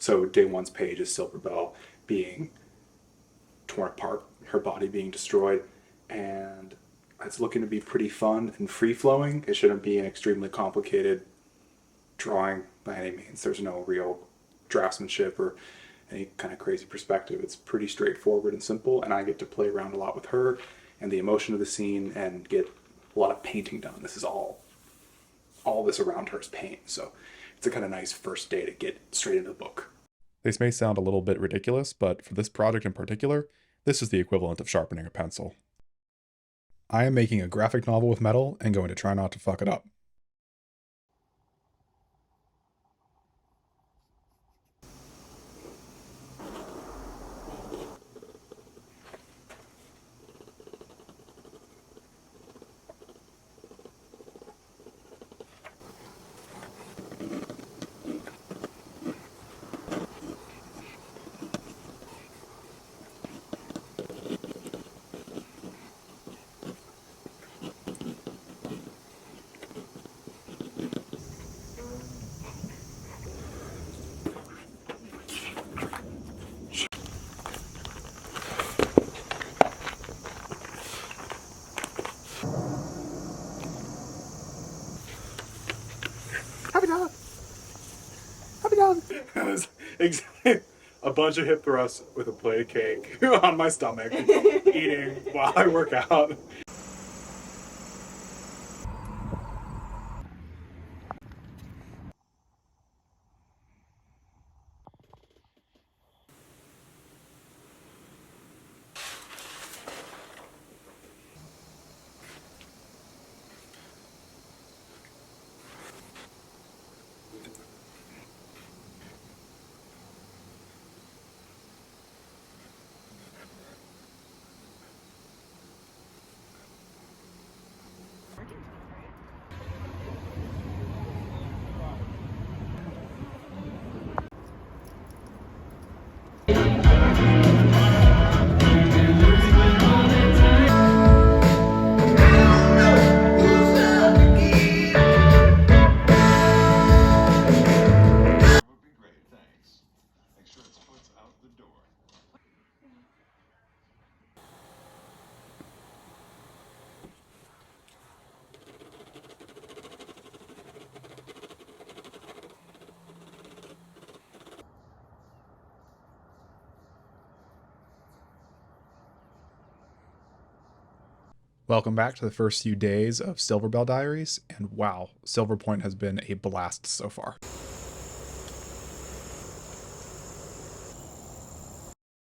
So day one's page is Silverbell being torn apart, her body being destroyed, and it's looking to be pretty fun and free-flowing. It shouldn't be an extremely complicated drawing by any means. There's no real draftsmanship or any kind of crazy perspective. It's pretty straightforward and simple, and I get to play around a lot with her and the emotion of the scene and get a lot of painting done. This is all this around her is paint, so it's a kind of nice first day to get straight into the book. This may sound a little bit ridiculous, but for this project in particular, this is the equivalent of sharpening a pencil. I am making a graphic novel with metal and going to try not to fuck it up. Happy dog! Happy dog! That was exactly a bunch of hip thrusts with a plate of cake on my stomach, eating while I work out. Welcome back to the first few days of Silverbell Diaries, and wow, Silverpoint has been a blast so far.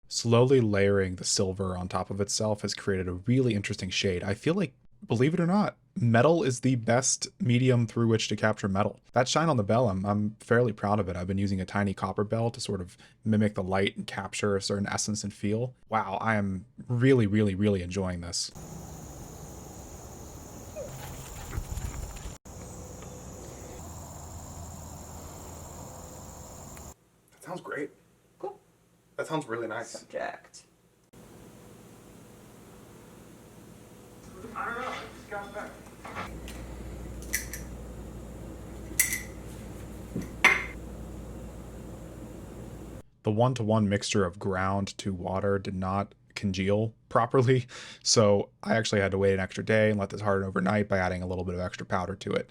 Slowly layering the silver on top of itself has created a really interesting shade. I feel like, believe it or not, metal is the best medium through which to capture metal. That shine on the bell, I'm fairly proud of it. I've been using a tiny copper bell to sort of mimic the light and capture a certain essence and feel. Wow, I am really, really, really enjoying this. That sounds great. Cool. That sounds really nice. Subject. I don't know. I just got back. The one-to-one mixture of ground to water did not congeal properly, so I actually had to wait an extra day and let this harden overnight by adding a little bit of extra powder to it.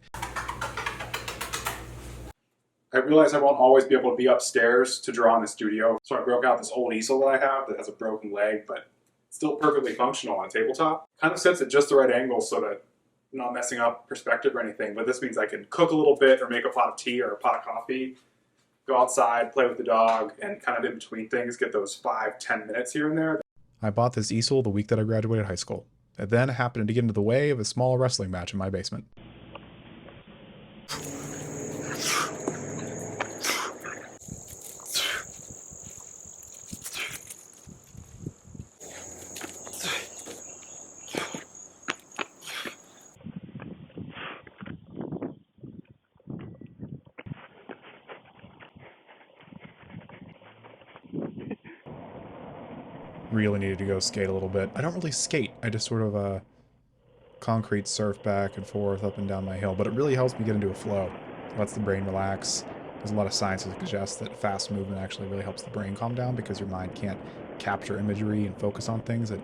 I realize I won't always be able to be upstairs to draw in the studio, so I broke out this old easel that I have that has a broken leg, but still perfectly functional on a tabletop. Kind of sits at just the right angle so that I'm not messing up perspective or anything, but this means I can cook a little bit or make a pot of tea or a pot of coffee, go outside, play with the dog, and kind of in between things get those 5-10 minutes here and there. I bought this easel the week that I graduated high school. It then happened to get into the way of a small wrestling match in my basement. Really needed to go skate a little bit. I don't really skate. I just sort of concrete surf back and forth up and down my hill, but it really helps me get into a flow. Lets the brain relax. There's a lot of science that suggests that fast movement actually really helps the brain calm down because your mind can't capture imagery and focus on things. It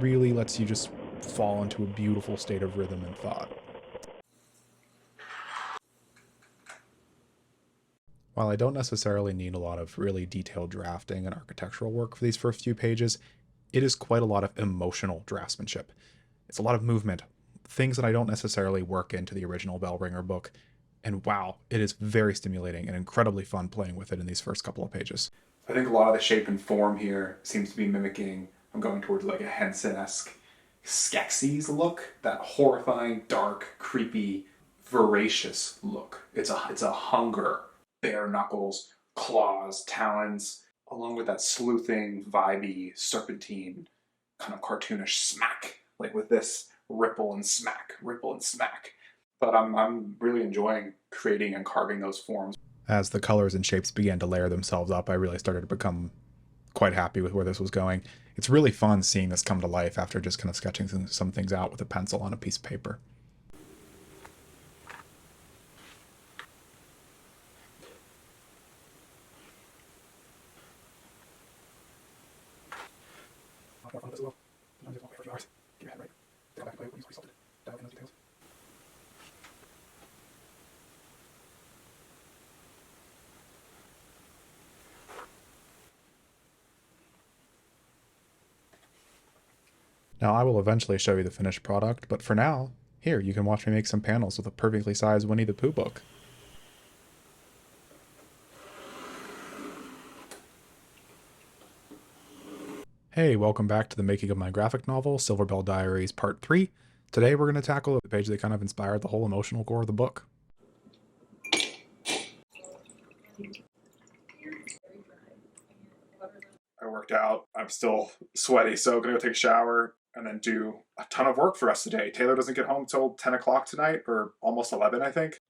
really lets you just fall into a beautiful state of rhythm and thought. While I don't necessarily need a lot of really detailed drafting and architectural work for these first few pages, it is quite a lot of emotional draftsmanship. It's a lot of movement, things that I don't necessarily work into the original Bellringer book, and wow, it is very stimulating and incredibly fun playing with it in these first couple of pages. I think a lot of the shape and form here seems to be mimicking, I'm going towards like a Henson-esque Skeksis look, that horrifying, dark, creepy, voracious look. It's a hunger. Bare knuckles, claws, talons, along with that sleuthing, vibey, serpentine, kind of cartoonish smack, like with this ripple and smack, ripple and smack. But I'm really enjoying creating and carving those forms. As the colors and shapes began to layer themselves up, I really started to become quite happy with where this was going. It's really fun seeing this come to life after just kind of sketching some things out with a pencil on a piece of paper. Now, I will eventually show you the finished product, but for now, here, you can watch me make some panels with a perfectly sized Winnie the Pooh book. Hey, welcome back to the making of my graphic novel, Silverbell Diaries Part 3. Today we're going to tackle the page that kind of inspired the whole emotional core of the book. I worked out, I'm still sweaty, so I'm gonna go take a shower and then do a ton of work for us today. Taylor doesn't get home till 10 o'clock tonight, or almost 11, I think.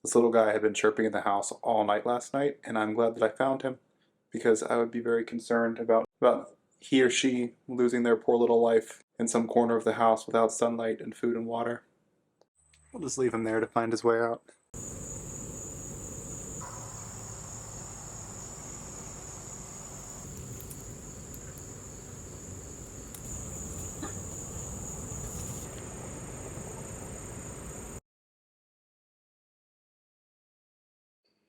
This little guy had been chirping in the house all night last night, and I'm glad that I found him, because I would be very concerned about he or she losing their poor little life in some corner of the house without sunlight and food and water. We'll just leave him there to find his way out.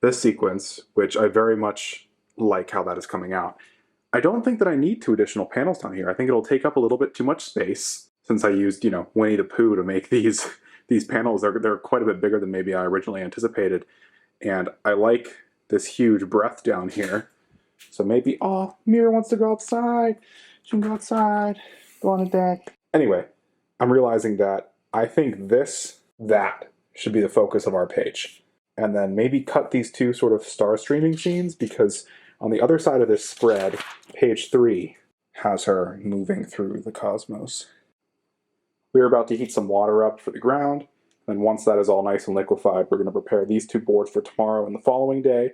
This sequence, which I very much like how that is coming out, I don't think that I need 2 additional panels down here. I think it'll take up a little bit too much space since I used, Winnie the Pooh to make these panels. They're quite a bit bigger than maybe I originally anticipated. And I like this huge breadth down here. So maybe, oh, Mira wants to go outside. She can go outside, go on the deck. Anyway, I'm realizing that I think that should be the focus of our page. And then maybe cut these 2 sort of star streaming scenes, because on the other side of this spread, page 3 has her moving through the cosmos. We're about to heat some water up for the ground, and once that is all nice and liquefied, we're going to prepare these 2 boards for tomorrow and the following day.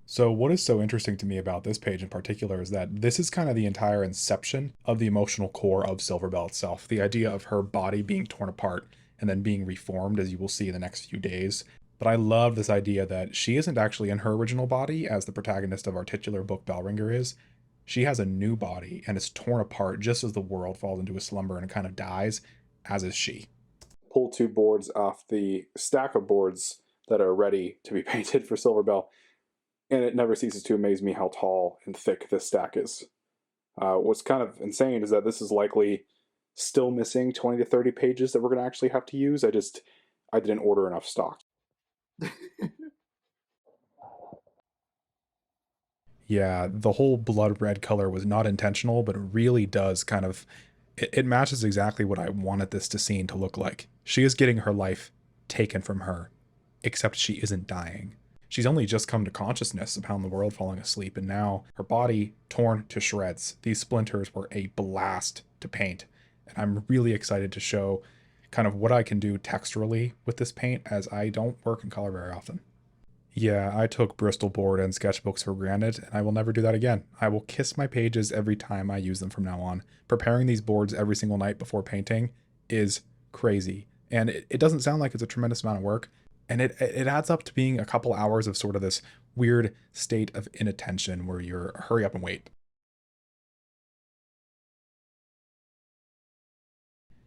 So what is so interesting to me about this page in particular is that this is kind of the entire inception of the emotional core of Silverbell itself. The idea of her body being torn apart and then being reformed, as you will see in the next few days. But I love this idea that she isn't actually in her original body, as the protagonist of our titular book Bellringer is. She has a new body and is torn apart just as the world falls into a slumber and kind of dies, as is she. Pull 2 boards off the stack of boards that are ready to be painted for Silverbell, and it never ceases to amaze me how tall and thick this stack is. What's kind of insane is that this is likely still missing 20 to 30 pages that we're going to actually have to use. I didn't order enough stock. Yeah, the whole blood red color was not intentional, but it really does kind of, it matches exactly what I wanted this scene to look like. She is getting her life taken from her, except she isn't dying. She's only just come to consciousness upon the world falling asleep, and now her body torn to shreds. These splinters were a blast to paint, and I'm really excited to show kind of what I can do texturally with this paint, as I don't work in color very often. Yeah, I took Bristol board and sketchbooks for granted, and I will never do that again. I will kiss my pages every time I use them from now on. Preparing these boards every single night before painting is crazy. And it doesn't sound like it's a tremendous amount of work, and it adds up to being a couple hours of sort of this weird state of inattention where you're hurry up and wait.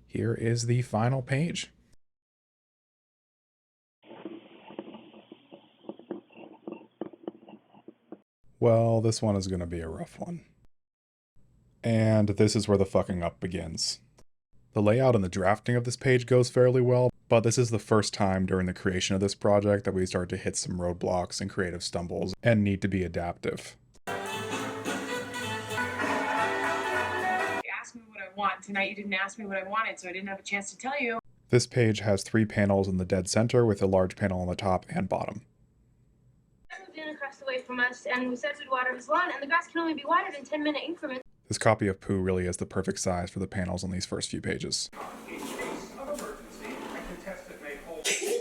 Here is the final page. Well, this one is going to be a rough one. And this is where the fucking up begins. The layout and the drafting of this page goes fairly well, but this is the first time during the creation of this project that we start to hit some roadblocks and creative stumbles and need to be adaptive. You asked me what I want. Tonight you didn't ask me what I wanted, so I didn't have a chance to tell you. This page has 3 panels in the dead center with a large panel on the top and bottom. I moved in across the way from us, and we said we'd water his lawn, and the grass can only be watered in 10-minute increments. This copy of Pooh really is the perfect size for the panels on these first few pages.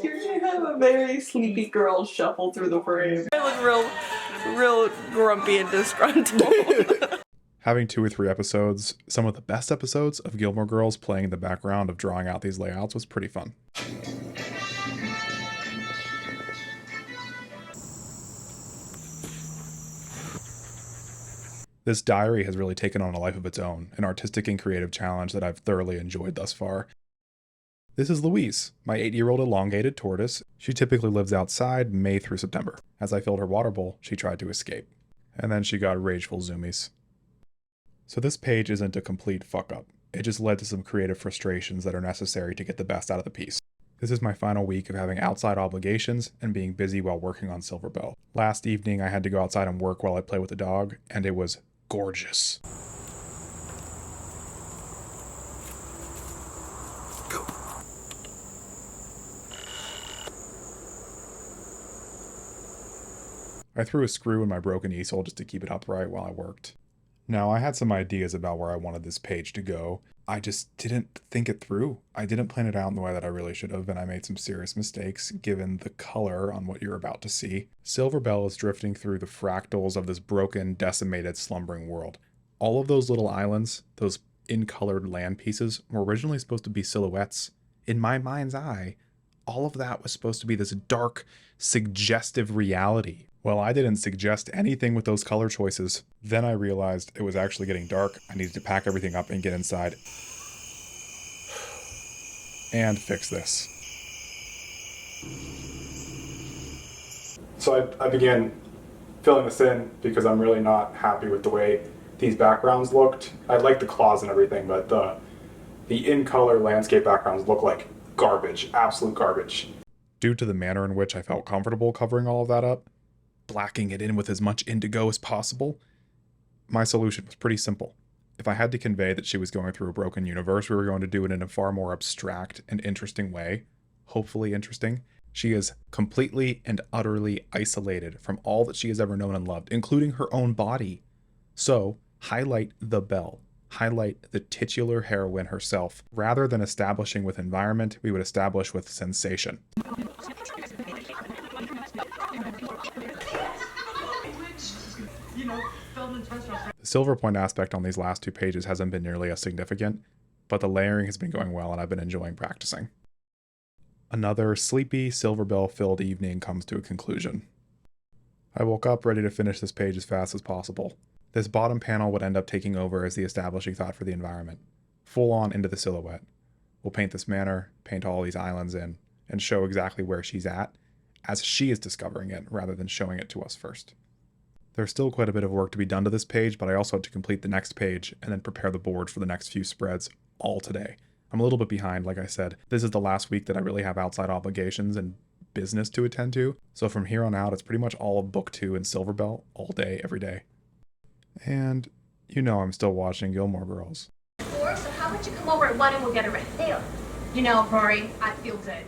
You're gonna have a very sleepy girl shuffle through the frame. I look real grumpy and disgruntled. Having 2 or 3 episodes, some of the best episodes of Gilmore Girls playing in the background of drawing out these layouts was pretty fun. This diary has really taken on a life of its own, an artistic and creative challenge that I've thoroughly enjoyed thus far. This is Louise, my 8-year-old elongated tortoise. She typically lives outside May through September. As I filled her water bowl, she tried to escape. And then she got rageful zoomies. So this page isn't a complete fuck up. It just led to some creative frustrations that are necessary to get the best out of the piece. This is my final week of having outside obligations and being busy while working on Silverbell. Last evening I had to go outside and work while I play with the dog, and it was gorgeous. Go. I threw a screw in my broken easel just to keep it upright while I worked. Now, I had some ideas about where I wanted this page to go. I just didn't think it through. I didn't plan it out in the way that I really should have, and I made some serious mistakes given the color on what you're about to see. Silverbell is drifting through the fractals of this broken, decimated, slumbering world. All of those little islands, those in-colored land pieces, were originally supposed to be silhouettes. In my mind's eye, all of that was supposed to be this dark, suggestive reality. Well, I didn't suggest anything with those color choices. Then I realized it was actually getting dark. I needed to pack everything up and get inside and fix this. So I began filling this in because I'm really not happy with the way these backgrounds looked. I like the claws and everything, but the in-color landscape backgrounds look like garbage, absolute garbage. Due to the manner in which I felt comfortable covering all of that up, blacking it in with as much indigo as possible, my solution was pretty simple. If I had to convey that she was going through a broken universe, we were going to do it in a far more abstract and interesting way. Hopefully interesting. She is completely and utterly isolated from all that she has ever known and loved, including her own body. So, highlight the bell. Highlight the titular heroine herself. Rather than establishing with environment, we would establish with sensation. The silver point aspect on these last 2 pages hasn't been nearly as significant, but the layering has been going well and I've been enjoying practicing. Another sleepy, Silverbell-filled evening comes to a conclusion. I woke up ready to finish this page as fast as possible. This bottom panel would end up taking over as the establishing thought for the environment. Full on into the silhouette. We'll paint this manor, paint all these islands in, and show exactly where she's at, as she is discovering it, rather than showing it to us first. There's still quite a bit of work to be done to this page, but I also have to complete the next page and then prepare the board for the next few spreads all today. I'm a little bit behind, like I said. This is the last week that I really have outside obligations and business to attend to, so from here on out, it's pretty much all of Book 2 and Silverbell all day, every day. And you know I'm still watching Gilmore Girls. So how about you come over at 1 and we'll get a red sale? You know, Rory, I feel good.